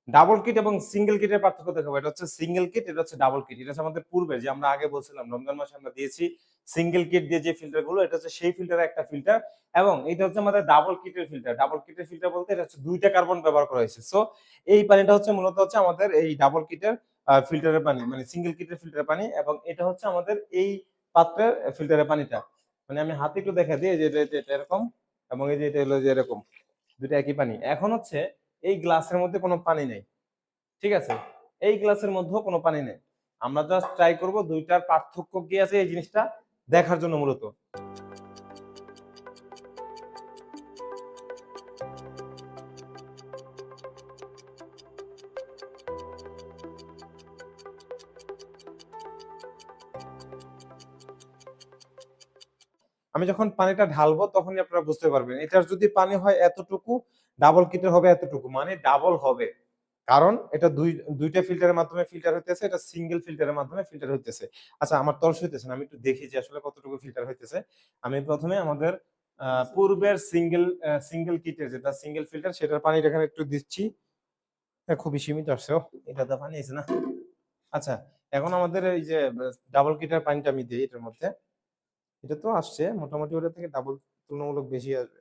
Double kit এবং single কিটের পার্থক্য দেখাবো। এটা হচ্ছে সিঙ্গেল কিট, এটা হচ্ছে ডাবল কিট। এটা হচ্ছে আমাদের পূর্বের, যে আমরা আগে বলছিলাম রমজান মাসে আমরা দিয়েছি সিঙ্গেল কিট দিয়ে যে ফিল্টার গুলো, এটা হচ্ছে সেই ফিল্টারের একটা ফিল্টার। এবং এটা হচ্ছে আমাদের ডাবল কিটের ফিল্টার। ডাবল কিটের ফিল্টার বলতে এটা হচ্ছে দুইটা কার্বন ব্যবহার করা হয়েছে। সো এই পানিটা হচ্ছে মূলত হচ্ছে আমাদের এই ডাবল কিটের ফিল্টারের পানি, মানে সিঙ্গেল কিটের ফিল্টারের পানি। এবং এটা হচ্ছে আমাদের এই পাত্রের ফিল্টারের পানিটা। মানে আমি হাতে একটু দেখা দিই, যে এটা এরকম, এবং এই যে এটা হলো যে এরকম, দুটো একই পানি। এখন হচ্ছে এই গ্লাসের মধ্যে কোনো পানি নেই, ঠিক আছে? এই গ্লাসের মধ্যেও কোনো পানি নেই। আমরা জাস্ট ট্রাই করব দুইটার পার্থক্য কি আছে এই জিনিসটা দেখার জন্য মূলত। আমি যখন পানিটা ঢালবো তখনই আপনারা বুঝতে পারবেন। এটার যদি পানি হয় এতটুকু, ডাবল কিটের হবে এতটুকু, মানে ডাবল হবে। কারণ এটা দুইটা ফিল্টারের মাধ্যমে ফিল্টার হইতেছে, এটা সিঙ্গেল ফিল্টারের মাধ্যমে ফিল্টার হইতেছে। আচ্ছা, আমার তরস হইতেছে না, আমি একটু দেখি যে আসলে কতটুকু ফিল্টার হইতেছে। আমি প্রথমে আমাদের পূর্বের সিঙ্গেল কিটের যেটা সিঙ্গেল ফিল্টার, সেটার পানিটা এখানে একটু দিচ্ছি। খুবই সীমিত আসছে। এটা তো পানি আছে না। আচ্ছা, এখন আমাদের এই যে ডাবল কিটের পানিটা আমি দিই এটার মধ্যে। এটা তো আসছে মোটামুটি ওটা থেকে ডাবল, তুলনামূলক বেশি আসবে।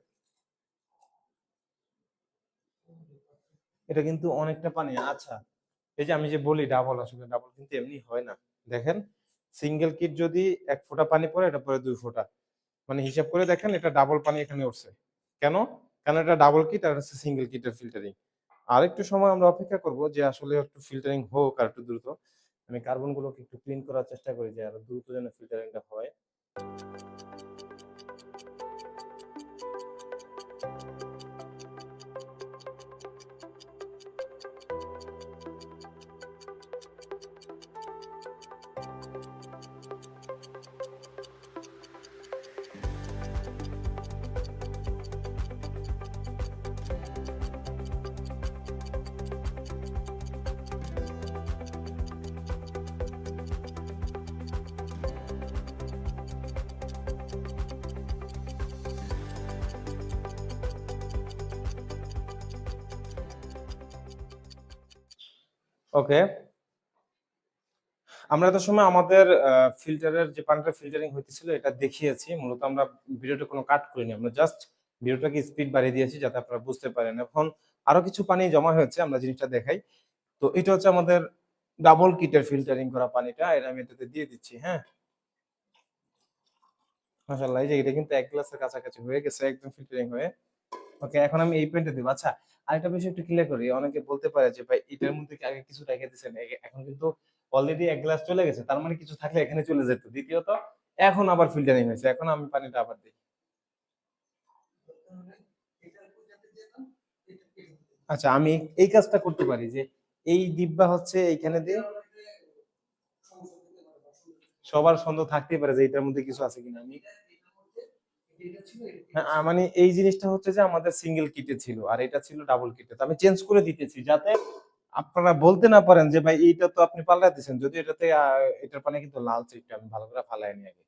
এটা কিন্তু অনেকটা পানি। আচ্ছা, এই যে আমি যে বলি ডাবল, আসলে ডাবল কিন্তু এমনি হয় না। দেখেন, সিঙ্গেল কিট যদি 1 ফোঁটা পানি পড়ে, এটা পরে 2 ফোঁটা, মানে হিসাব করে দেখেন এটা ডাবল পানি এখানে উঠছে। কেন? কারণ এটা ডাবল কিট আর হচ্ছে সিঙ্গেল কিটের ফিল্টারিং। আর একটু সময় আমরা অপেক্ষা করব যে আসলে একটু ফিল্টারিং হোক আর একটু দ্রুত। আমি কার্বন গুলোকে একটু ক্লিন করার চেষ্টা করি যে আরো দ্রুত যেন ফিল্টারিংটা হয়। ওকে, আমরা এত সময় আমাদের ফিল্টারের যে পানিটা ফিল্টারিং হইতেছিল এটা দেখিয়েছি। মূলত আমরা ভিডিওটা কোনো কাট করিনি, আমরা জাস্ট ভিডিওটাকে স্পিড বাড়িয়ে দিয়েছি যাতে আপনারা বুঝতে পারেন। এখন আরো কিছু পানি জমা হয়েছে, আমরা জিনিসটা দেখাই। তো এটা হচ্ছে আমাদের ডাবল কিটের ফিল্টারিং করা পানিটা, এটা আমি এটাতে দিয়ে দিচ্ছি। হ্যাঁ, মাশাআল্লাহ, এই যে এটা কিন্তু 1 গ্লাসের কাছাকাছি হয়ে গেছে একদম ফিল্টারিং হয়ে। ওকে, এখন আমি এই পয়েন্টে দিব। আচ্ছা, আরেকটা বিষয় একটু ক্লিয়ার করি। অনেকে বলতে পারে যে ভাই এটার মধ্যে কি আগে কিছু রেখে দিয়েছেন, এখন কিন্তু অলরেডি 1 গ্লাস চলে গেছে, তার মানে কিছু থাকলে এখানে চলে যেত। দ্বিতীয়ত এখন আবার ফিল্টারিং হয়েছে, এখন আমি পানিটা আবার দিই। আচ্ছা, আমি এই কাজটা করতে পারি যে এই ডিব্বা হচ্ছে এইখানে দিয়ে, সবার সন্দেহ থাকতেই পারে যে এটার মধ্যে কিছু আছে কিনা। আমি হ্যাঁ, মানে এই জিনিসটা হচ্ছে যে আমাদের সিঙ্গেল কিটে ছিল আর এটা ছিল ডাবল কিটে, তো আমি চেঞ্জ করে দিতেছি যাতে আপনারা বলতে না পারেন যে ভাই এইটা তো আপনি পাল্টা দিচ্ছেন। যদি এটাতে এটার পানি কিন্তু লালচে একটু, আমি ভালো করে ফালাই নি আগে।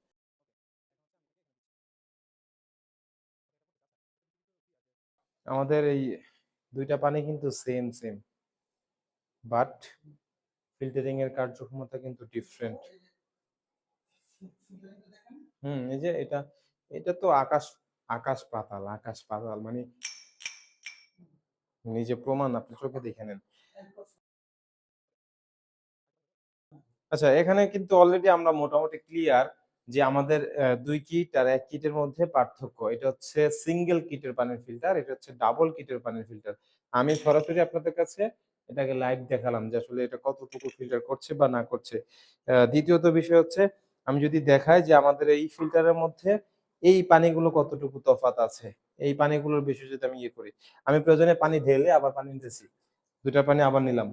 আমাদের এই দুইটা পানি কিন্তু সেম সেম, বাট ফিল্টারিং এর কার্যক্ষমতা কিন্তু ডিফারেন্ট। এই যে এটা, এটা তো আকাশ, আকাশ পাতাল, আকাশ পাতাল, মানে নিজে প্রমাণ, আপনি চোখে দেখে নেন। আচ্ছা, এখানে কিন্তু অলরেডি আমরা মোটামুটি ক্লিয়ার যে আমাদের 2 কিট আর 1 কিটের মধ্যে পার্থক্য। এটা হচ্ছে সিঙ্গেল কিটের পানির ফিল্টার, এটা হচ্ছে ডাবল কিটের পানির ফিল্টার। আমি সরাসরি আপনাদের কাছে এটাকে লাইভ দেখালাম যে আসলে এটা কতটুকু ফিল্টার করছে বা না করছে। দ্বিতীয়ত বিষয় হচ্ছে, আমি যদি দেখাই যে আমাদের এই ফিল্টারের মধ্যে এই পানিগুলো কতটুকু তফাৎ আছে, এই পানিগুলোর বিষয়ে যদি আমি ইয়ে করি, আমি প্রয়োজনে পানি ঢেলে আবার পানি নিতেছি, দুটা পানি আবার নিলাম,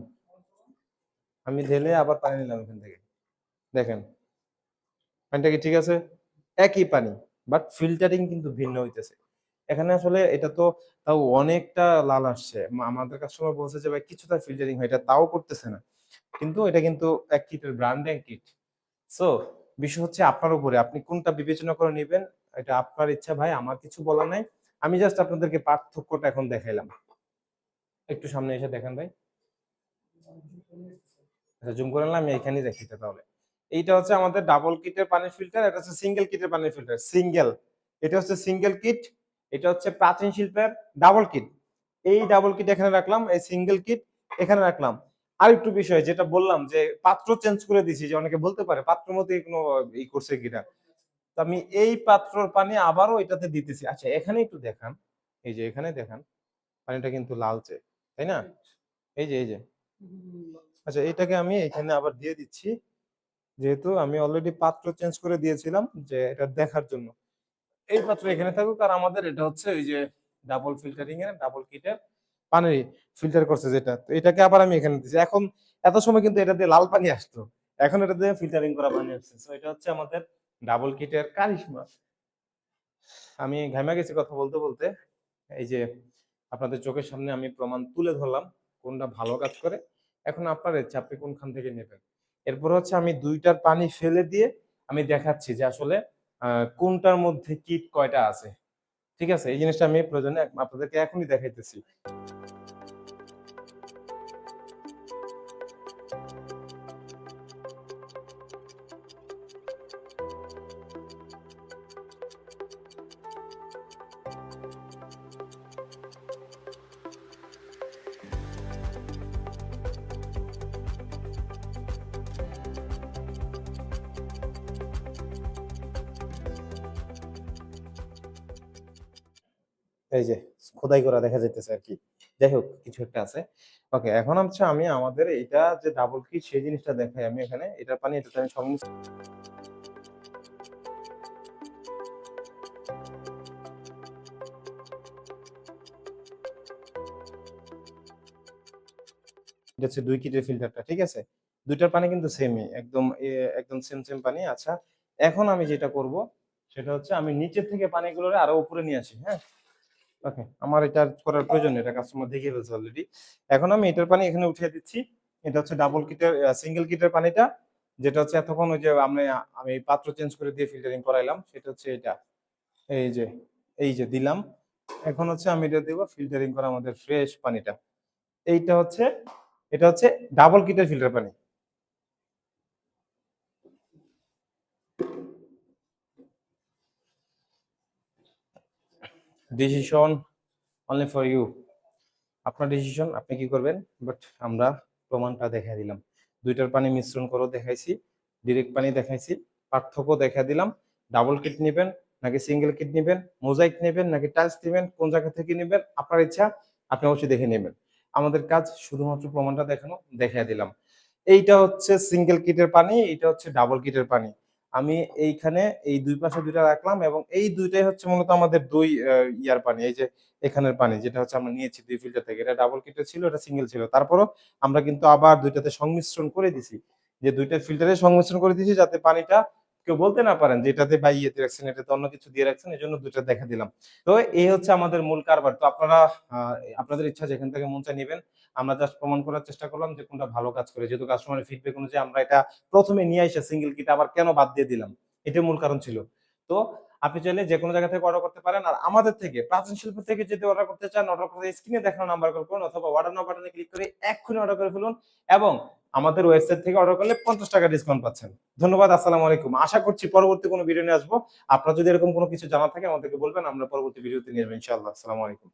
আমি ঢেলে আবার পানি নিলাম এখান থেকে। দেখেন পানিটা কি ঠিক আছে? একই পানি, বাট ফিল্টারিং কিন্তু ভিন্ন হইতেছে। এখানে আসলে এটা তো তাও অনেকটা লাল আসছে। আমাদের কাস্টমার বলছে যে ভাই কিছুটা ফিল্টারিং হয়, এটা তাও করতেছে না। কিন্তু এটা কিন্তু 1 কিটের ব্র্যান্ড 1 কিট। সো বিষয় হচ্ছে আপনার উপরে, আপনি কোনটা বিবেচনা করে নিবেন, এটা আপনার ইচ্ছা ভাই, আমার কিছু বলার নাই। আমি জাস্ট আপনাদেরকে পার্থক্যটা এখন দেখাইলাম। একটু সামনে এসে দেখেন ভাই। আচ্ছা জুম করে নিলাম, আমি এখানেই রাখি এটা তাহলে। এইটা হচ্ছে আমাদের ডাবল কিটের পানির ফিল্টার, এটা হচ্ছে সিঙ্গেল কিটের পানির ফিল্টার। সিঙ্গেল, এটা হচ্ছে সিঙ্গেল কিট, এটা হচ্ছে প্রাচীন শিল্পের ডাবল কিট। এই ডাবল কিট এখানে রাখলাম, এই সিঙ্গেল কিট এখানে রাখলাম। আরেকটু বিষয় যেটা বললাম যে পাত্র চেঞ্জ করে দিছি, যে অনেকে বলতে পারে পাত্রের মধ্যে কোনো ই করছে কিনা, তো আমি এই পাত্রর পানি আবারও এটাতে দিতেছি। আচ্ছা এখানে একটু দেখান, এই যে এখানে দেখান পানিটা কিন্তু লালচে, তাই না? এই যে আচ্ছা এটাকে আমি এখানে আবার দিয়ে দিচ্ছি, যেহেতু আমি অলরেডি পাত্র চেঞ্জ করে দিয়েছিলাম যে এটা দেখার জন্য। এই পাত্র এখানে থাকুক, আর আমাদের এটা হচ্ছে ওই যে ডাবল ফিল্টারিং এর ডাবল কিটের পানি ফিল্টার করছে যেটা, তো এটাকে আবার আমি এখানে দিচ্ছি। এখন এত সময় কিন্তু এটা দিয়ে লাল পানি আসতো, এখন এটা দিয়ে ফিল্টারিং করা পানি আসছে। তো এটা হচ্ছে আমাদের ডাবল কিটের কারিশমা। আমি ঘামে গেছি কথা বলতে বলতে। এই যে আপনাদের চোখের সামনে আমি প্রমাণ তুলে ধরলাম কোনটা ভালো কাজ করে। এখন আপনার ইচ্ছা আপনি কোনখান থেকে নেবেন। এরপর হচ্ছে আমি দুইটার পানি ফেলে দিয়ে আমি দেখাচ্ছি যে আসলে কোনটার মধ্যে কীট কয়টা আছে। ঠিক আছে, এই জিনিসটা আমি প্রয়োজনে আপনাদেরকে এখনই দেখাইতেছি। এই যে খোদাই করা দেখা যাইতেছে আর কি। যাই হোক কিছু একটা আছে। ওকে, এখন হচ্ছে আমি আমাদের এটা যে ডাবল কিট সেই জিনিসটা দেখাই আমি এখানে। এটার পানি এটাতে আমি সংমিশ্রণ, এটা হচ্ছে ২ কিটের ফিল্টারটা, ঠিক আছে? ২ টার পানি কিন্তু সেমই, একদম একদম সেম পানি। আচ্ছা, এখন আমি যেটা করব সেটা হচ্ছে আমি নিচের থেকে পানিগুলোরে আরো উপরে নিয়ে আসি, হ্যাঁ? ওকে, আমার এটা আর করার প্রয়োজন নেই, এটা কাস্টমার দেখিয়ে ফেলছে অলরেডি। এখন আমি এটার পানি এখানে উঠিয়ে দিচ্ছি। এটা হচ্ছে ডাবল কিটের সিঙ্গেল কিটের পানিটা, যেটা হচ্ছে এতক্ষণ ওই যে আমি পাত্র চেঞ্জ করে দিয়ে ফিল্টারিং করাইলাম, সেটা হচ্ছে এটা। এই যে দিলাম। এখন হচ্ছে আমি এটা দেব ফিল্টারিং করা আমাদের ফ্রেশ পানিটা। এইটা হচ্ছে এটা হচ্ছে ডাবল কিটের ফিল্টার পানি। Decision only for you. আপনার ডিসিশন, আপনি কি করবেন। বাট আমরা প্রমাণটা দেখাই দিলাম। ২ টার পানি মিশ্রণ করেও দেখাইছি, ডিরেক্ট পানি দেখাইছি, পার্থক্য দেখা দিলাম। ডাবল কিট নিবেন নাকি সিঙ্গেল কিট নিবেন, মোজাইক নিবেন নাকি টাইলস নিবেন, কোন জায়গা থেকে নিবেন আপনার ইচ্ছা, আপনি অবশ্যই দেখে নেবেন। আমাদের কাজ শুধুমাত্র প্রমাণটা দেখানো, দেখাই দিলাম। এইটা হচ্ছে সিঙ্গেল কিটের পানি, এইটা হচ্ছে ডাবল কিটের পানি। আমি এইখানে এই দুই পাশে ২ টা রাখলাম, এবং এই ২ টাই হচ্ছে মূলত আমাদের ২ ইয়ার পানি। এই যে এখানের পানি যেটা হচ্ছে আমরা নিয়েছি ২ ফিল্টার থেকে, এটা ডাবল কিটের ছিল, এটা সিঙ্গেল ছিল। তারপরও আমরা কিন্তু আবার ২ টাতে সংমিশ্রণ করে দিছি। যে ২ টা ফিল্টারে সংমিশ্রণ করে দিয়েছি যাতে পানিটা কেউ বলতে না পারেন যে এটাতে বা ইয়েতে রাখছেন, এটাতে অন্য কিছু দিয়ে রাখছেন। এজন্য ২ টা দেখা দিলাম। তো এই হচ্ছে আমাদের মূল কারবার। তো আপনারা আ আপনাদের ইচ্ছা যেখান থেকে মন চায় নিবেন। আমরা জাস্ট প্রমাণ করার চেষ্টা করলাম যে কোনটা ভালো কাজ করে। যেহেতু কাস্টমারের ফিডব্যাক অনুযায়ী আমরা এটা ১ম এ নিয়ে আইসা সিঙ্গেল কিট আবার কেন বাদ দিয়ে দিলাম? এটাই মূল কারণ ছিল। তো আপনি চাইলে যেকোনো জায়গা থেকে অর্ডার করতে পারেন। আর আমাদের থেকে প্রাচীন শিল্প থেকে যদি অর্ডার করতে চান, অর্ডার করতে স্ক্রিনে দেখানো নাম্বার কল করুন, অথবা অর্ডার নাও বাটনে ক্লিক করে এক্ষুনি অর্ডার করে ফেলুন, এবং আমাদের ওয়েবসাইট থেকে অর্ডার করলে ৳৫০ ডিসকাউন্ট পাচ্ছেন। ধন্যবাদ। আসসালামু আলাইকুম। আশা করছি পরবর্তী কোনো ভিডিও নিয়ে আসবো। আপনার যদি এরকম কোনো কিছু জানার থাকে আমাদেরকে বলবেন। আমরা পরবর্তী ভিডিওতে নিয়ে আসবো ইনশাআল্লাহ। আসসালামু আলাইকুম।